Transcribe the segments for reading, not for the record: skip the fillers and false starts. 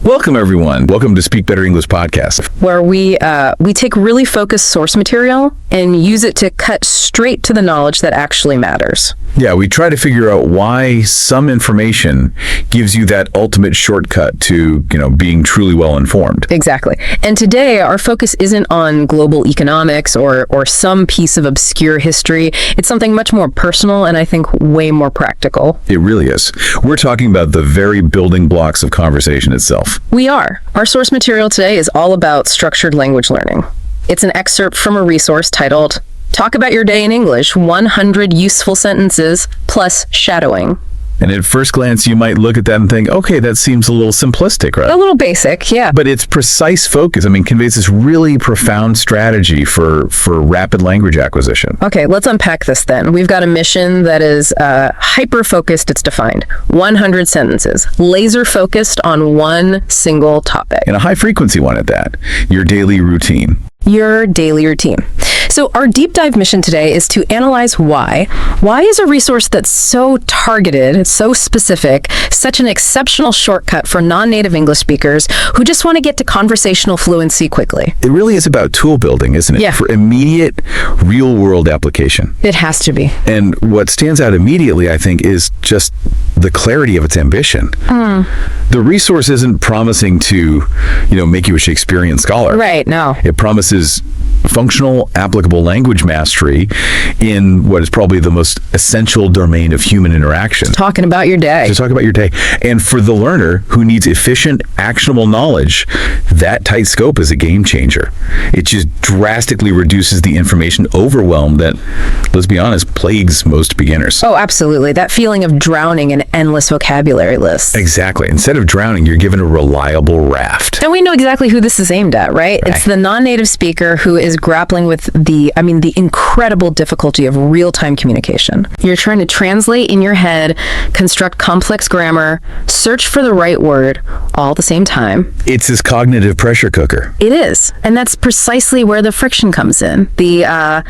Welcome, everyone. Welcome to Speak Better English podcast, where we take really focused source material and use it to cut straight to the knowledge that actually matters. Yeah, we try to figure out why some information gives you that ultimate shortcut to, being truly well informed. Exactly. And today, our focus isn't on global economics or some piece of obscure history. It's something much more personal and I think way more practical. It really is. We're talking about the very building blocks of conversation itself. We are. Our source material today is all about structured language learning. It's an excerpt from a resource titled Talk About Your Day in English, 100 Useful Sentences plus Shadowing. And at first glance, you might look at that and think, okay, that seems a little simplistic, right? A little basic, yeah. But its precise focus, conveys this really profound strategy for rapid language acquisition. Okay, let's unpack this then. We've got a mission that is hyper-focused, it's defined. 100 sentences, laser-focused on one single topic. And a high-frequency one at that, your daily routine. Your daily routine. So our deep dive mission today is to analyze why. Why is a resource that's so targeted, so specific, such an exceptional shortcut for non-native English speakers who just want to get to conversational fluency quickly? It really is about tool building, isn't it? Yeah. For immediate, real-world application. It has to be. And what stands out immediately, I think, is just the clarity of its ambition. The resource isn't promising to, make you a Shakespearean scholar. Right, no. It promises functional, applicable language mastery in what is probably the most essential domain of human interaction. Talking about your day. Just talk about your day. And for the learner who needs efficient, actionable knowledge, that tight scope is a game changer. It just drastically reduces the information overwhelm that, let's be honest, plagues most beginners. Oh, absolutely. That feeling of drowning in endless vocabulary lists. Exactly. Instead of drowning, you're given a reliable raft. And we know exactly who this is aimed at, right? It's the non-native speaker who is grappling with the incredible difficulty of real-time communication. You're trying to translate in your head, construct complex grammar, search for the right word, all at the same time. It's this cognitive pressure cooker. It is. And that's precisely where the friction comes in. The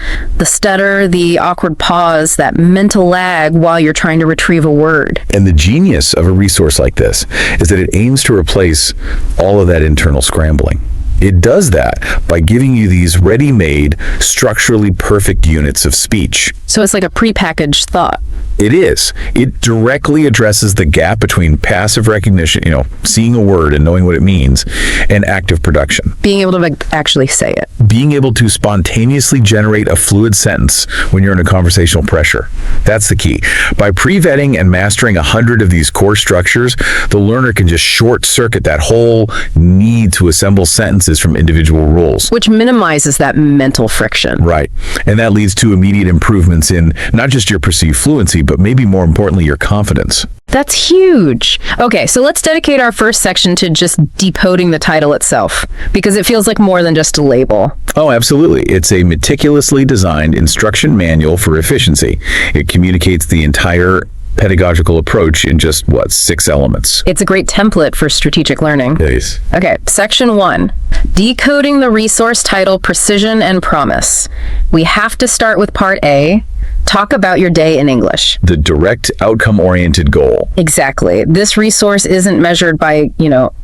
stutter, the awkward pause, that mental lag while you're trying to retrieve a word. And the genius of a resource like this is that it aims to replace all of that internal scrambling. It does that by giving you these ready-made, structurally perfect units of speech. So it's like a prepackaged thought. It is. It directly addresses the gap between passive recognition, seeing a word and knowing what it means, and active production. Being able to actually say it. Being able to spontaneously generate a fluid sentence when you're under conversational pressure. That's the key. By pre-vetting and mastering 100 of these core structures, the learner can just short-circuit that whole need to assemble sentences from individual rules. Which minimizes that mental friction. Right. And that leads to immediate improvements in not just your perceived fluency, but maybe more importantly, your confidence. That's huge. Okay, so let's dedicate our first section to just decoding the title itself, because it feels like more than just a label. Oh, absolutely. It's a meticulously designed instruction manual for efficiency. It communicates the entire pedagogical approach in just, 6 elements. It's a great template for strategic learning. It is. Okay, section 1, decoding the resource title, precision and promise. We have to start with part A, talk about your day in English. The direct outcome-oriented goal. Exactly. This resource isn't measured by,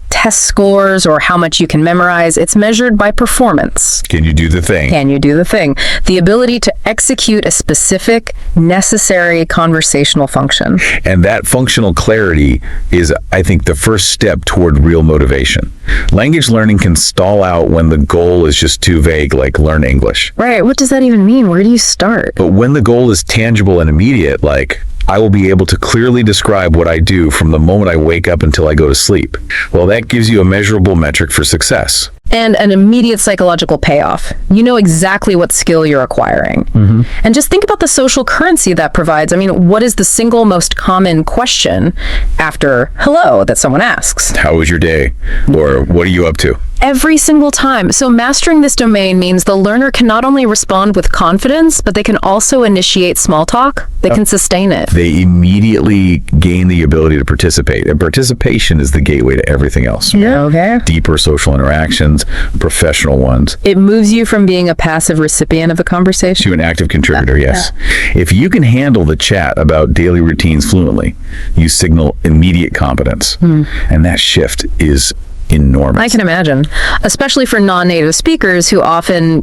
test scores or how much you can memorize. It's measured by performance. Can you do the thing? Can you do the thing? The ability to execute a specific, necessary conversational function. And that functional clarity is, I think, the first step toward real motivation. Language learning can stall out when the goal is just too vague, like learn English. Right. What does that even mean? Where do you start? But when the goal is tangible and immediate, like, I will be able to clearly describe what I do from the moment I wake up until I go to sleep. Well, that gives you a measurable metric for success. And an immediate psychological payoff. You know exactly what skill you're acquiring. And just think about the social currency that provides. What is the single most common question after hello that someone asks? How was your day? Or what are you up to? Every single time. So mastering this domain means the learner can not only respond with confidence, but they can also initiate small talk. They can sustain it. They immediately gain the ability to participate. And participation is the gateway to everything else. Yeah. Okay. Deeper social interactions, professional ones. It moves you from being a passive recipient of a conversation To an active contributor, yes. If you can handle the chat about daily routines fluently, you signal immediate competence. And that shift is enormous. I can imagine, especially for non-native speakers who often,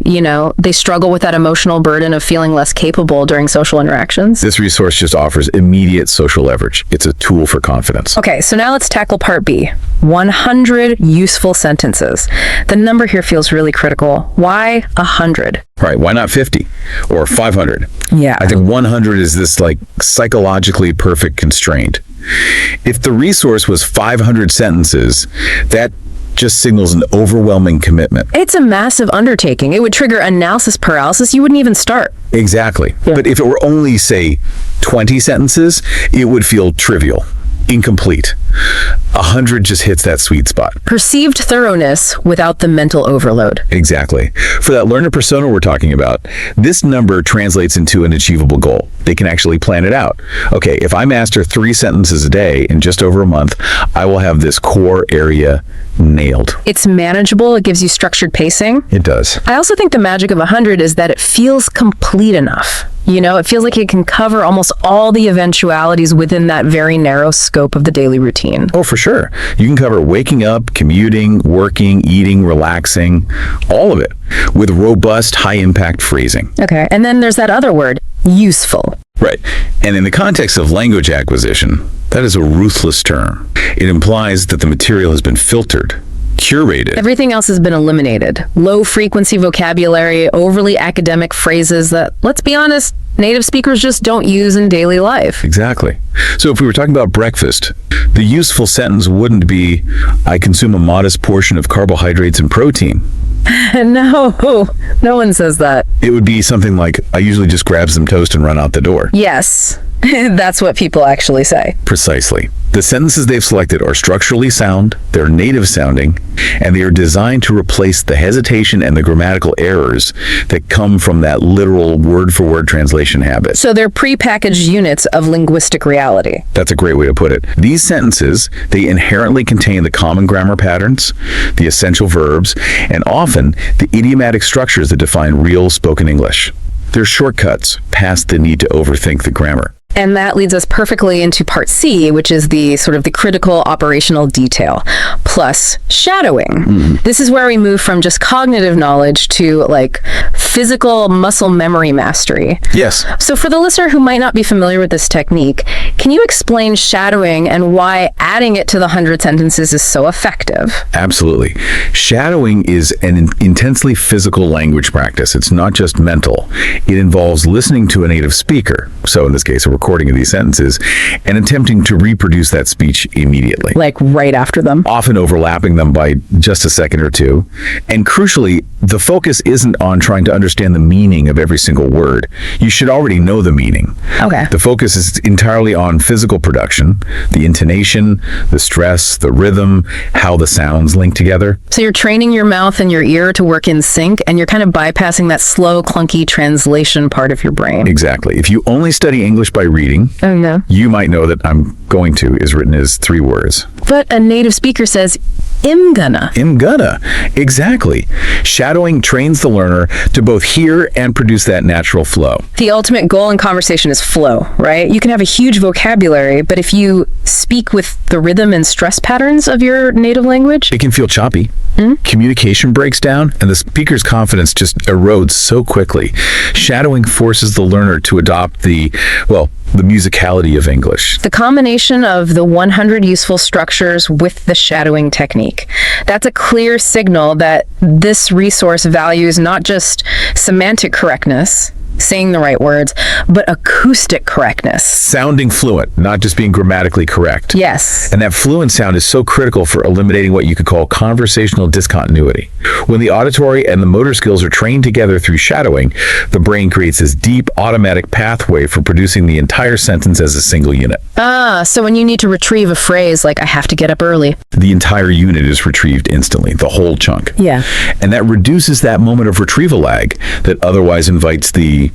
they struggle with that emotional burden of feeling less capable during social interactions. This resource just offers immediate social leverage. It's a tool for confidence. Okay, so now let's tackle part B, 100 useful sentences. The number here feels really critical. Why 100? Right, why not 50 or 500? Yeah. I think 100 is this psychologically perfect constraint. If the resource was 500 sentences, that just signals an overwhelming commitment. It's a massive undertaking. It would trigger analysis paralysis. You wouldn't even start. Exactly. Yeah. But if it were only, say, 20 sentences, it would feel trivial, incomplete. 100 just hits that sweet spot. Perceived thoroughness without the mental overload. Exactly. For that learner persona we're talking about, this number translates into an achievable goal. They can actually plan it out. Okay, if I master 3 sentences a day in just over a month, I will have this core area nailed. It's manageable. It gives you structured pacing. It does. I also think the magic of 100 is that it feels complete enough. It feels like it can cover almost all the eventualities within that very narrow scope of the daily routine. Oh, for sure. You can cover waking up, commuting, working, eating, relaxing, all of it, with robust, high-impact phrasing. Okay, and then there's that other word, useful. Right. And in the context of language acquisition, that is a ruthless term. It implies that the material has been filtered, curated. Everything else has been eliminated. Low-frequency vocabulary, overly academic phrases that, let's be honest, native speakers just don't use in daily life. Exactly. So if we were talking about breakfast, the useful sentence wouldn't be, I consume a modest portion of carbohydrates and protein. No one says that. It would be something like, I usually just grab some toast and run out the door. Yes. That's what people actually say. Precisely. The sentences they've selected are structurally sound, they're native sounding, and they are designed to replace the hesitation and the grammatical errors that come from that literal word-for-word translation habit. So they're prepackaged units of linguistic reality. That's a great way to put it. These sentences, they inherently contain the common grammar patterns, the essential verbs, and often the idiomatic structures that define real spoken English. They're shortcuts past the need to overthink the grammar. And that leads us perfectly into part C, which is the sort of the critical operational detail, plus shadowing. Mm-hmm. This is where we move from just cognitive knowledge to physical muscle memory mastery. Yes. So for the listener who might not be familiar with this technique, can you explain shadowing and why adding it to the 100 sentences is so effective? Absolutely. Shadowing is an intensely physical language practice. It's not just mental. It involves listening to a native speaker, so in this case a recording of these sentences, and attempting to reproduce that speech immediately. Like right after them? Often overlapping them by just a second or two. And crucially, the focus isn't on trying to understand the meaning of every single word. You should already know the meaning. Okay. The focus is entirely on physical production, the intonation, the stress, the rhythm, how the sounds link together. So you're training your mouth and your ear to work in sync, and you're kind of bypassing that slow, clunky translation part of your brain. Exactly. If you only study English by reading, you might know that I'm going to is written as 3 words. But a native speaker says, I'm gonna. Exactly. Shadowing trains the learner to both hear and produce that natural flow. The ultimate goal in conversation is flow, right? You can have a huge vocabulary, but if you speak with the rhythm and stress patterns of your native language, it can feel choppy. Communication breaks down, and the speaker's confidence just erodes so quickly. Shadowing forces the learner to adopt the musicality of English. The combination of the 100 useful structures with the shadowing technique. That's a clear signal that this resource values not just semantic correctness, saying the right words, but acoustic correctness. Sounding fluent, not just being grammatically correct. Yes. And that fluent sound is so critical for eliminating what you could call conversational discontinuity. When the auditory and the motor skills are trained together through shadowing, the brain creates this deep automatic pathway for producing the entire sentence as a single unit. So when you need to retrieve a phrase like, I have to get up early, the entire unit is retrieved instantly, the whole chunk. Yeah. And that reduces that moment of retrieval lag that otherwise invites the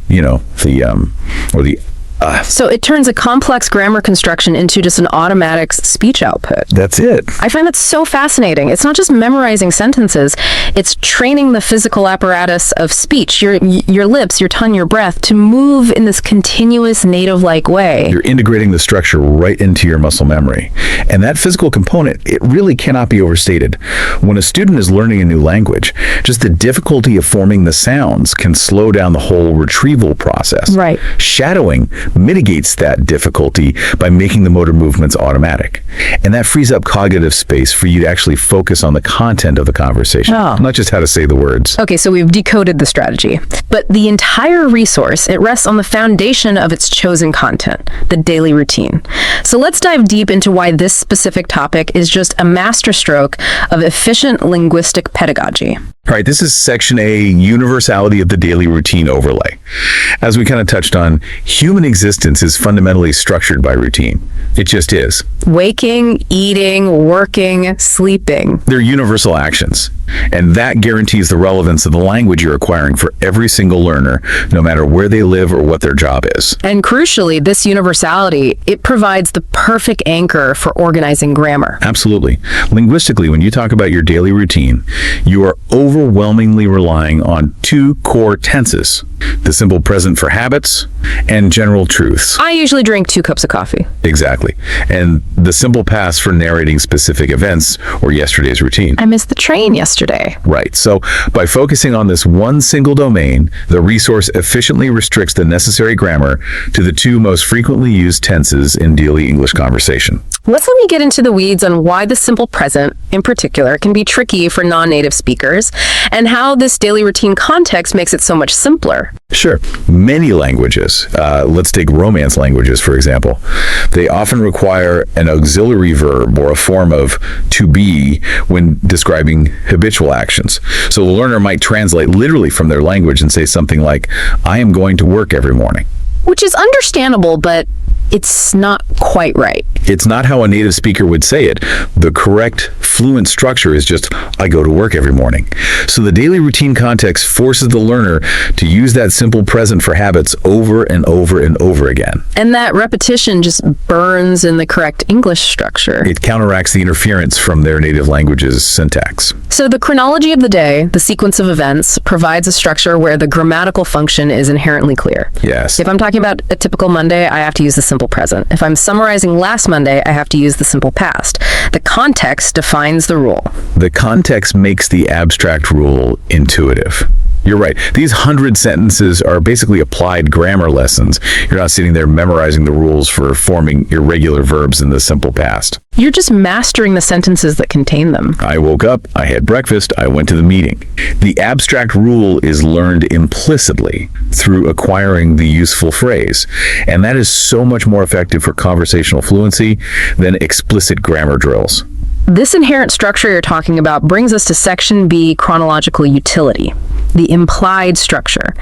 So it turns a complex grammar construction into just an automatic speech output. That's it. I find that so fascinating. It's not just memorizing sentences, it's training the physical apparatus of speech, your lips, your tongue, your breath, to move in this continuous native-like way. You're integrating the structure right into your muscle memory. And that physical component, it really cannot be overstated. When a student is learning a new language, just the difficulty of forming the sounds can slow down the whole retrieval process. Right. Shadowing mitigates that difficulty by making the motor movements automatic. And that frees up cognitive space for you to actually focus on the content of the conversation, not just how to say the words. Okay, so we've decoded the strategy. But the entire resource, it rests on the foundation of its chosen content, the daily routine. So let's dive deep into why this specific topic is just a masterstroke of efficient linguistic pedagogy. All right, this is Section A, Universality of the Daily Routine Overlay. As we kind of touched on, human existence is fundamentally structured by routine. It just is. Waking, eating, working, sleeping. They're universal actions, and that guarantees the relevance of the language you're acquiring for every single learner, no matter where they live or what their job is. And crucially, this universality, it provides the perfect anchor for organizing grammar. Absolutely. Linguistically, when you talk about your daily routine, you are overwhelmingly relying on two core tenses: the simple present for habits and general truths. I usually drink 2 cups of coffee. Exactly. And the simple past for narrating specific events or yesterday's routine. I missed the train yesterday. Right. So by focusing on this one single domain, the resource efficiently restricts the necessary grammar to the 2 most frequently used tenses in daily English conversation. Let me get into the weeds on why the simple present, in particular, can be tricky for non-native speakers, and how this daily routine context makes it so much simpler. Sure. Many languages, let's take Romance languages, for example, they often require an auxiliary verb or a form of to be when describing habitual actions. So the learner might translate literally from their language and say something like, I am going to work every morning. Which is understandable, but it's not quite right. It's not how a native speaker would say it. The correct, fluent structure is just, I go to work every morning. So the daily routine context forces the learner to use that simple present for habits over and over and over again. And that repetition just burns in the correct English structure. It counteracts the interference from their native language's syntax. So the chronology of the day, the sequence of events, provides a structure where the grammatical function is inherently clear. Yes. If I'm talking about a typical Monday, I have to use the simple present. If I'm summarizing last Monday, I have to use the simple past. The context defines the rule. The context makes the abstract rule intuitive. You're right. These 100 sentences are basically applied grammar lessons. You're not sitting there memorizing the rules for forming irregular verbs in the simple past. You're just mastering the sentences that contain them. I woke up, I had breakfast, I went to the meeting. The abstract rule is learned implicitly through acquiring the useful phrase. And that is so much more effective for conversational fluency than explicit grammar drills. This inherent structure you're talking about brings us to Section B, chronological utility, the implied structure.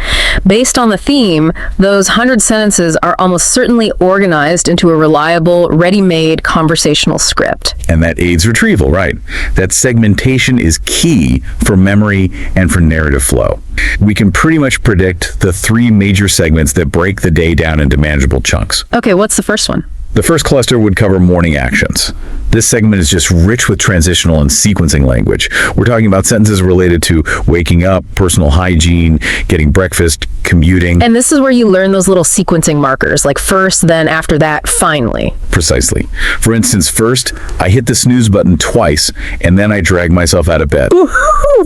Based on the theme, those 100 sentences are almost certainly organized into a reliable, ready-made conversational script. And that aids retrieval, right? That segmentation is key for memory and for narrative flow. We can pretty much predict the 3 major segments that break the day down into manageable chunks. Okay, what's the first one? The first cluster would cover morning actions. This segment is just rich with transitional and sequencing language. We're talking about sentences related to waking up, personal hygiene, getting breakfast, commuting. And this is where you learn those little sequencing markers, like first, then after that, finally. Precisely. For instance, first, I hit the snooze button twice, and then I drag myself out of bed.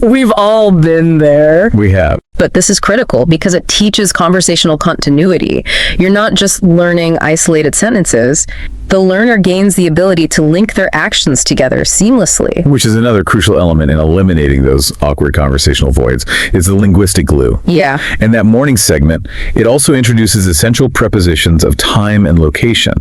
We've all been there. We have. But this is critical because it teaches conversational continuity. You're not just learning isolated sentences. The learner gains the ability to link their actions together seamlessly. Which is another crucial element in eliminating those awkward conversational voids, is the linguistic glue. Yeah. And that morning segment, it also introduces essential prepositions of time and location.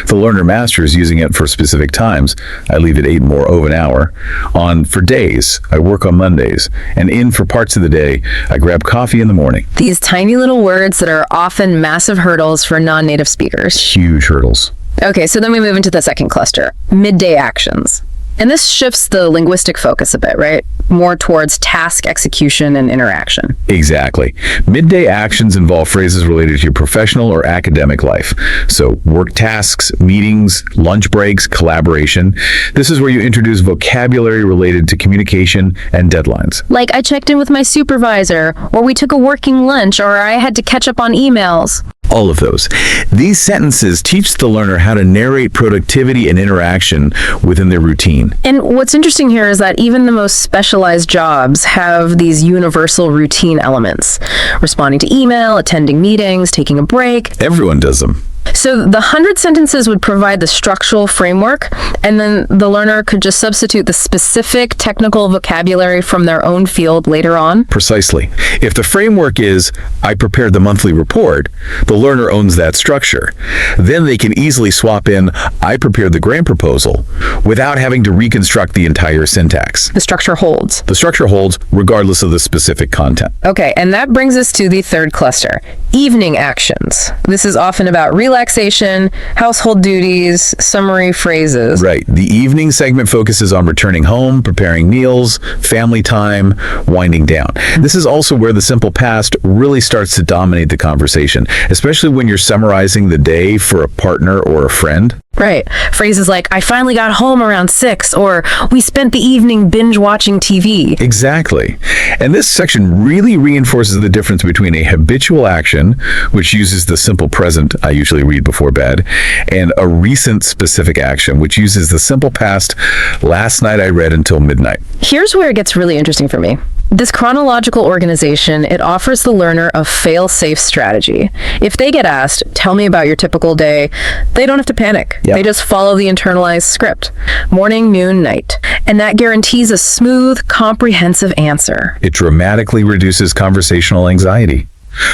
The learner masters using it for specific times. I leave at 8 more over an hour. On for days, I work on Mondays. And in for parts of the day, I grab coffee in the morning. These tiny little words that are often massive hurdles for non-native speakers. Huge hurdles. Okay, so then we move into the second cluster, midday actions. And this shifts the linguistic focus a bit, right? More towards task execution and interaction. Exactly. Midday actions involve phrases related to your professional or academic life. So work tasks, meetings, lunch breaks, collaboration. This is where you introduce vocabulary related to communication and deadlines. Like, I checked in with my supervisor, or we took a working lunch, or I had to catch up on emails. All of those. These sentences teach the learner how to narrate productivity and interaction within their routine. And what's interesting here is that even the most specialized jobs have these universal routine elements. Responding to email, attending meetings, taking a break. Everyone does them. So the 100 sentences would provide the structural framework, and then the learner could just substitute the specific technical vocabulary from their own field later on. Precisely. If the framework is, I prepared the monthly report, the learner owns that structure. Then they can easily swap in, I prepared the grant proposal, without having to reconstruct the entire syntax. The structure holds. The structure holds regardless of the specific content. Okay, and that brings us to the third cluster, evening actions. This is often about relaxation, household duties, summary phrases. Right. The evening segment focuses on returning home, preparing meals, family time, winding down. This is also where the simple past really starts to dominate the conversation, especially when you're summarizing the day for a partner or a friend. Right. Phrases like, I finally got home around 6, or we spent the evening binge watching TV. Exactly. And this section really reinforces the difference between a habitual action, which uses the simple present I usually read before bed, and a recent specific action, which uses the simple past, last night I read until midnight. Here's where it gets really interesting for me. This chronological organization, it offers the learner a fail-safe strategy. If they get asked, tell me about your typical day, they don't have to panic. Yep. They just follow the internalized script. Morning, noon, night. And that guarantees a smooth, comprehensive answer. It dramatically reduces conversational anxiety.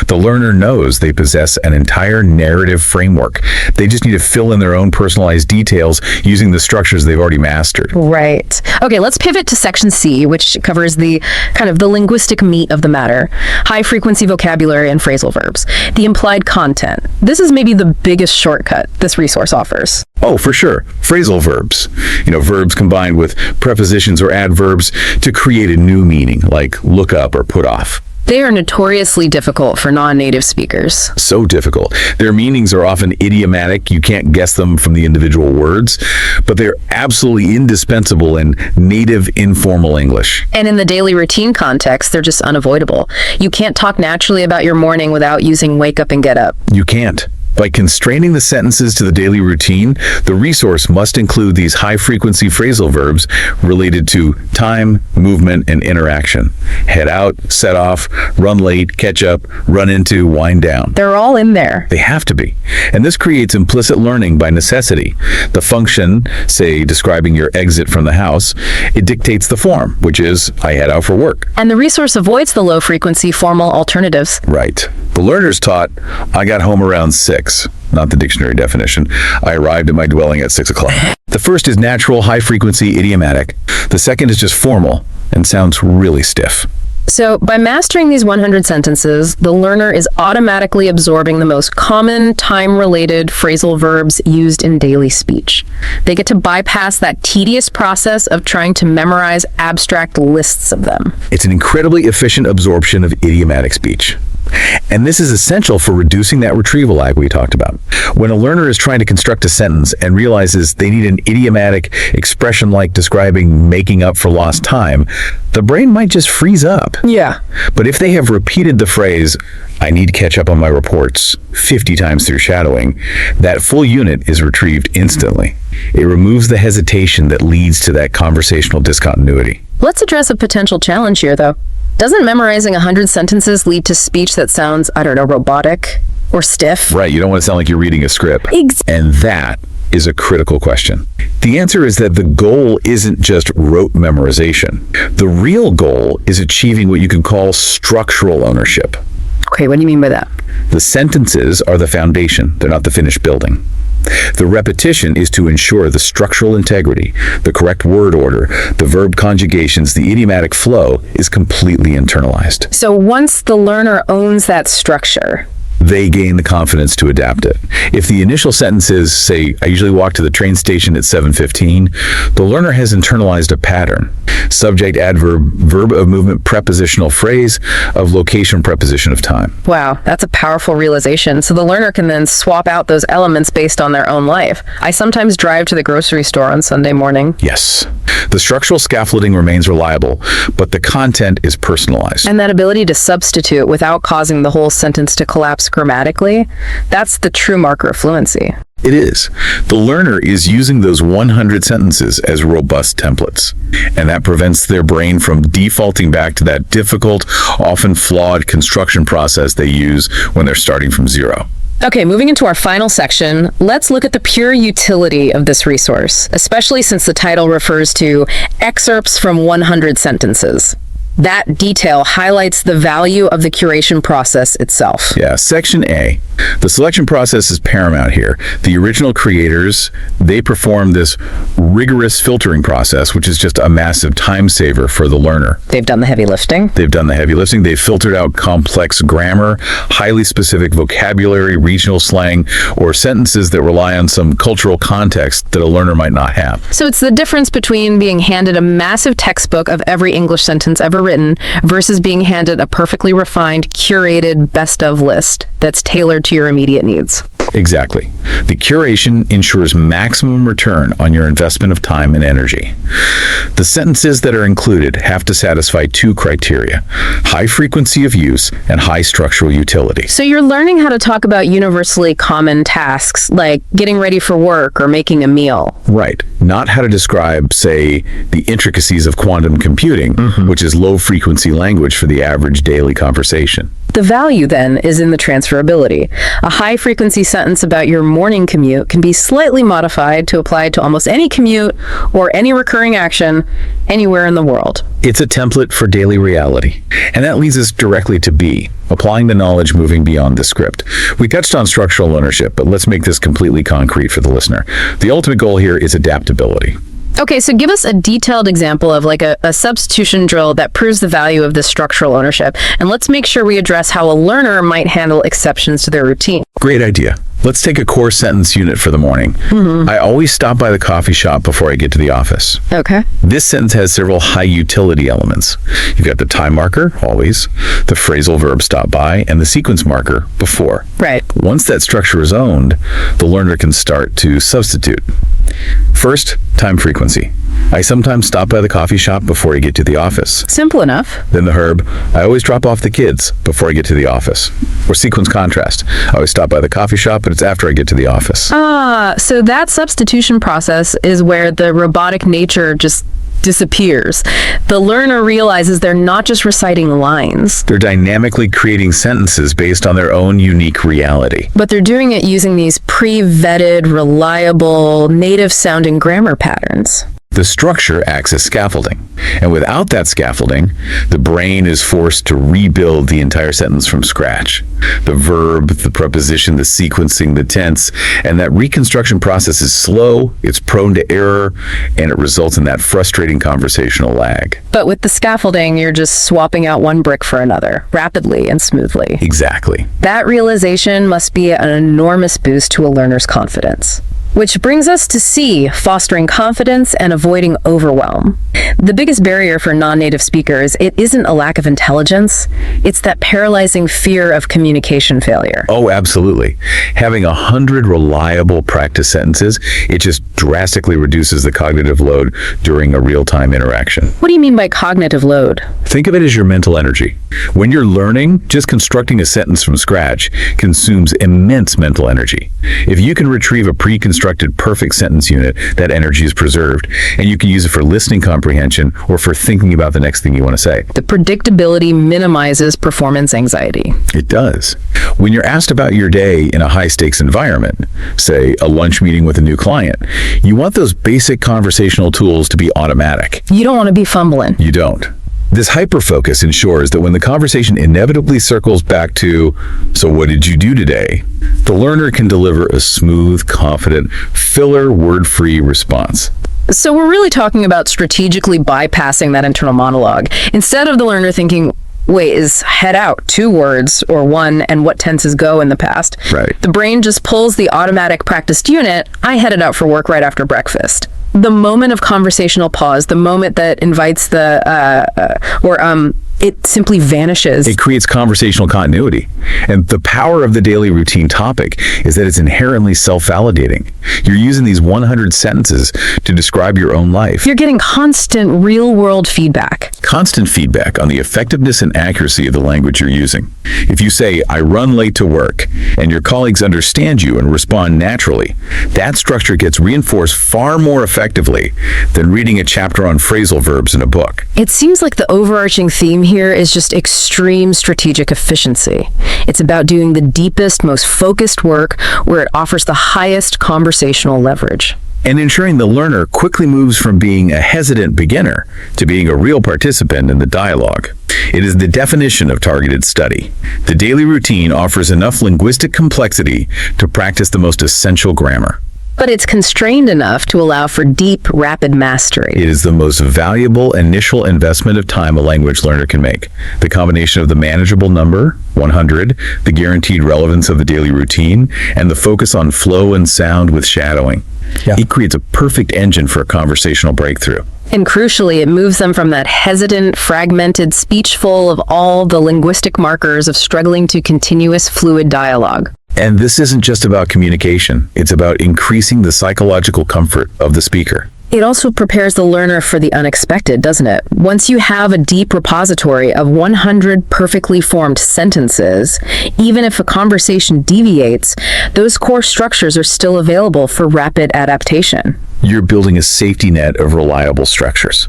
The learner knows they possess an entire narrative framework. They just need to fill in their own personalized details using the structures they've already mastered. Right. Okay, let's pivot to section C, which covers the linguistic meat of the matter. High frequency vocabulary and phrasal verbs. The implied content. This is maybe the biggest shortcut this resource offers. Oh, for sure. Phrasal verbs. Verbs combined with prepositions or adverbs to create a new meaning, like look up or put off. They are notoriously difficult for non-native speakers. So difficult. Their meanings are often idiomatic. You can't guess them from the individual words, but they're absolutely indispensable in native informal English. And in the daily routine context, they're just unavoidable. You can't talk naturally about your morning without using wake up and get up. You can't. By constraining the sentences to the daily routine, the resource must include these high-frequency phrasal verbs related to time, movement, and interaction. Head out, set off, run late, catch up, run into, wind down. They're all in there. They have to be. And this creates implicit learning by necessity. The function, say, describing your exit from the house, it dictates the form, which is, I head out for work. And the resource avoids the low-frequency formal alternatives. Right. The learner's taught, I got home around 6. Not the dictionary definition. I arrived at my dwelling at 6 o'clock. The first is natural, high-frequency, idiomatic. The second is just formal and sounds really stiff. So by mastering these 100 sentences, the learner is automatically absorbing the most common time-related phrasal verbs used in daily speech. They get to bypass that tedious process of trying to memorize abstract lists of them. It's an incredibly efficient absorption of idiomatic speech. And this is essential for reducing that retrieval lag we talked about. When a learner is trying to construct a sentence and realizes they need an idiomatic expression like describing making up for lost time, the brain might just freeze up. Yeah. But if they have repeated the phrase, I need to catch up on my reports 50 times through shadowing, that full unit is retrieved instantly. It removes the hesitation that leads to that conversational discontinuity. Let's address a potential challenge here, though. Doesn't memorizing 100 sentences lead to speech that sounds, robotic or stiff? Right, you don't want to sound like you're reading a script. And that is a critical question. The answer is that the goal isn't just rote memorization. The real goal is achieving what you can call structural ownership. Okay, what do you mean by that? The sentences are the foundation. They're not the finished building. The repetition is to ensure the structural integrity, the correct word order, the verb conjugations, the idiomatic flow is completely internalized. So once the learner owns that structure, they gain the confidence to adapt it. If the initial sentence is, say, I usually walk to the train station at 7:15, the learner has internalized a pattern. Subject, adverb, verb of movement, prepositional phrase, of location, preposition of time. Wow, that's a powerful realization. So the learner can then swap out those elements based on their own life. I sometimes drive to the grocery store on Sunday morning. Yes. The structural scaffolding remains reliable, but the content is personalized. And that ability to substitute without causing the whole sentence to collapse grammatically, that's the true marker of fluency. It is. The learner is using those 100 sentences as robust templates, and that prevents their brain from defaulting back to that difficult, often flawed construction process they use when they're starting from zero. Okay, moving into our final section, let's look at the pure utility of this resource, especially since the title refers to excerpts from 100 sentences. That detail highlights the value of the curation process itself. Yeah, Section A. The selection process is paramount here. The original creators, they performed this rigorous filtering process, which is just a massive time saver for the learner. They've done the heavy lifting. They've done the heavy lifting. They've filtered out complex grammar, highly specific vocabulary, regional slang, or sentences that rely on some cultural context that a learner might not have. So it's the difference between being handed a massive textbook of every English sentence ever written versus being handed a perfectly refined, curated best-of list that's tailored to your immediate needs. Exactly. The curation ensures maximum return on your investment of time and energy. The sentences that are included have to satisfy two criteria: high frequency of use and high structural utility. So you're learning how to talk about universally common tasks like getting ready for work or making a meal. Right. Not how to describe, say, the intricacies of quantum computing, which is low-frequency language for the average daily conversation. The value, then, is in the transferability. A high-frequency sentence about your morning commute can be slightly modified to apply to almost any commute or any recurring action anywhere in the world. It's a template for daily reality. And that leads us directly to B, applying the knowledge moving beyond the script. We touched on structural ownership, but let's make this completely concrete for the listener. The ultimate goal here is adaptability. Okay, so give us a detailed example of like a substitution drill that proves the value of this structural ownership. And let's make sure we address how a learner might handle exceptions to their routine. Great idea. Let's take a core sentence unit for the morning. I always stop by the coffee shop before I get to the office. Okay. This sentence has several high utility elements. You've got the time marker, always, the phrasal verb stop by, and the sequence marker, before. Right. Once that structure is owned, the learner can start to substitute. First, time frequency. I sometimes stop by the coffee shop before I get to the office. Simple enough. Then the verb, I always drop off the kids before I get to the office. Or sequence contrast. I always stop by the coffee shop, but it's after I get to the office. So that substitution process is where the robotic nature just disappears. The learner realizes they're not just reciting lines. They're dynamically creating sentences based on their own unique reality. But they're doing it using these pre-vetted, reliable, native-sounding grammar patterns. The structure acts as scaffolding, and without that scaffolding, the brain is forced to rebuild the entire sentence from scratch. The verb, the preposition, the sequencing, the tense, and that reconstruction process is slow, it's prone to error, and it results in that frustrating conversational lag. But with the scaffolding, you're just swapping out one brick for another, rapidly and smoothly. Exactly. That realization must be an enormous boost to a learner's confidence. Which brings us to C, fostering confidence and avoiding overwhelm. The biggest barrier for non-native speakers, it isn't a lack of intelligence, it's that paralyzing fear of communication failure. Oh, absolutely. Having 100 reliable practice sentences, it just drastically reduces the cognitive load during a real-time interaction. What do you mean by cognitive load? Think of it as your mental energy. When you're learning, just constructing a sentence from scratch consumes immense mental energy. If you can retrieve a pre-constructed perfect sentence unit, that energy is preserved, and you can use it for listening comprehension or for thinking about the next thing you want to say. The predictability minimizes performance anxiety. It does. When you're asked about your day in a high-stakes environment, say a lunch meeting with a new client, you want those basic conversational tools to be automatic. You don't want to be fumbling. You don't. This hyper-focus ensures that when the conversation inevitably circles back to, so what did you do today? The learner can deliver a smooth, confident, filler, word-free response. So we're really talking about strategically bypassing that internal monologue. Instead of the learner thinking, wait, is head out 2 words or 1, and what tenses go in the past? Right. The brain just pulls the automatic practiced unit, I headed out for work right after breakfast. The moment of conversational pause, the moment that invites it simply vanishes. It creates conversational continuity. And the power of the daily routine topic is that it's inherently self-validating. You're using these 100 sentences to describe your own life. You're getting constant real-world feedback. Constant feedback on the effectiveness and accuracy of the language you're using. If you say, I run late to work, and your colleagues understand you and respond naturally, that structure gets reinforced far more effectively than reading a chapter on phrasal verbs in a book. It seems like the overarching theme here is just extreme strategic efficiency. It's about doing the deepest, most focused work where it offers the highest conversational leverage. And ensuring the learner quickly moves from being a hesitant beginner to being a real participant in the dialogue. It is the definition of targeted study. The daily routine offers enough linguistic complexity to practice the most essential grammar. But it's constrained enough to allow for deep, rapid mastery. It is the most valuable initial investment of time a language learner can make. The combination of the manageable number, 100, the guaranteed relevance of the daily routine, and the focus on flow and sound with shadowing. Yeah. It creates a perfect engine for a conversational breakthrough. And crucially, it moves them from that hesitant, fragmented speech full of all the linguistic markers of struggling to continuous, fluid dialogue. And this isn't just about communication. It's about increasing the psychological comfort of the speaker. It also prepares the learner for the unexpected, doesn't it? Once you have a deep repository of 100 perfectly formed sentences, even if a conversation deviates, those core structures are still available for rapid adaptation. You're building a safety net of reliable structures.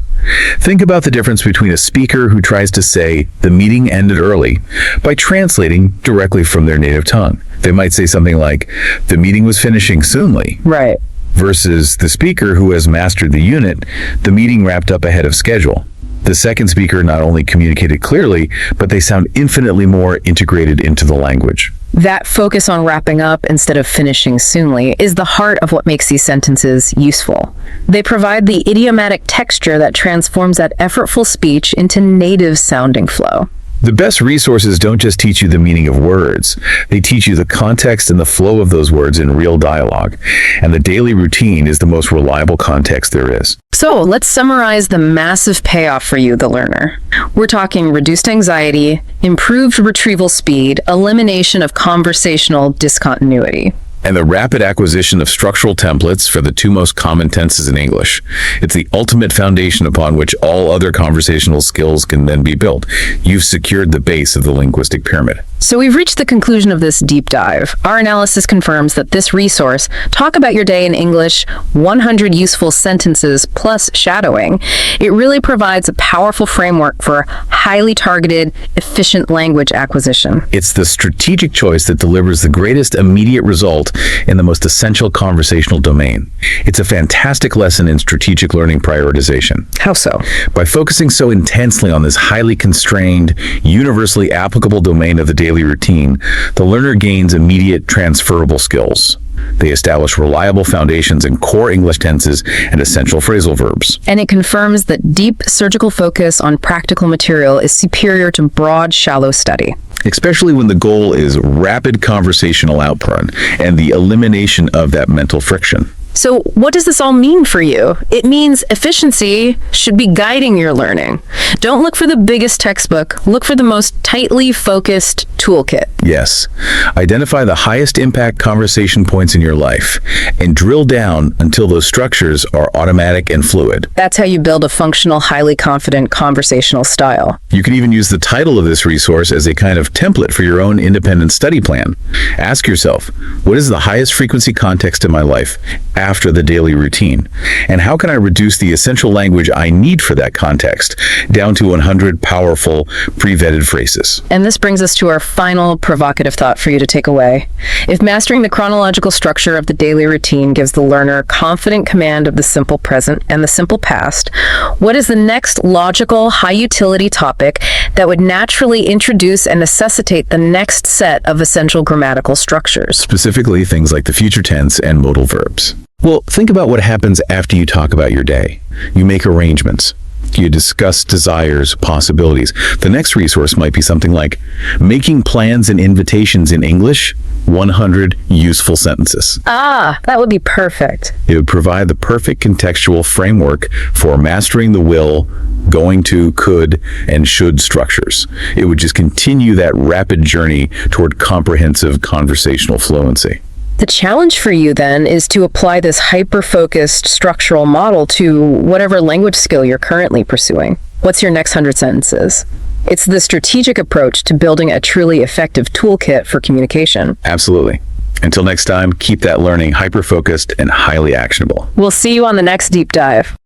Think about the difference between a speaker who tries to say, the meeting ended early, by translating directly from their native tongue. They might say something like, the meeting was finishing soonly. Right. Versus the speaker who has mastered the unit, the meeting wrapped up ahead of schedule. The second speaker not only communicated clearly, but they sound infinitely more integrated into the language. That focus on wrapping up instead of finishing soonly is the heart of what makes these sentences useful. They provide the idiomatic texture that transforms that effortful speech into native-sounding flow. The best resources don't just teach you the meaning of words, they teach you the context and the flow of those words in real dialogue. And the daily routine is the most reliable context there is. So let's summarize the massive payoff for you, the learner. We're talking reduced anxiety, improved retrieval speed, elimination of conversational discontinuity. And the rapid acquisition of structural templates for the 2 most common tenses in English. It's the ultimate foundation upon which all other conversational skills can then be built. You've secured the base of the linguistic pyramid. So we've reached the conclusion of this deep dive. Our analysis confirms that this resource, Talk About Your Day in English, 100 Useful Sentences plus Shadowing, it really provides a powerful framework for highly targeted, efficient language acquisition. It's the strategic choice that delivers the greatest immediate result in the most essential conversational domain. It's a fantastic lesson in strategic learning prioritization. How so? By focusing so intensely on this highly constrained, universally applicable domain of the daily routine, the learner gains immediate transferable skills. They establish reliable foundations in core English tenses and essential phrasal verbs. And it confirms that deep surgical focus on practical material is superior to broad, shallow study. Especially when the goal is rapid conversational output and the elimination of that mental friction. So what does this all mean for you? It means efficiency should be guiding your learning. Don't look for the biggest textbook. Look for the most tightly focused toolkit. Yes. Identify the highest impact conversation points in your life and drill down until those structures are automatic and fluid. That's how you build a functional, highly confident conversational style. You can even use the title of this resource as a kind of template for your own independent study plan. Ask yourself, what is the highest frequency context in my life after the daily routine? And how can I reduce the essential language I need for that context down to 100 powerful, pre-vetted phrases? And this brings us to our final provocative thought for you to take away. If mastering the chronological structure of the daily routine gives the learner confident command of the simple present and the simple past, what is the next logical, high-utility topic that would naturally introduce and necessitate the next set of essential grammatical structures? Specifically, things like the future tense and modal verbs. Well, think about what happens after you talk about your day. You make arrangements. You discuss desires, possibilities. The next resource might be something like Making Plans and Invitations in English, 100 Useful Sentences. Ah, that would be perfect. It would provide the perfect contextual framework for mastering the will, going to, could, and should structures. It would just continue that rapid journey toward comprehensive conversational fluency. The challenge for you then is to apply this hyper-focused structural model to whatever language skill you're currently pursuing. What's your next 100 sentences? It's the strategic approach to building a truly effective toolkit for communication. Absolutely. Until next time, keep that learning hyper-focused and highly actionable. We'll see you on the next deep dive.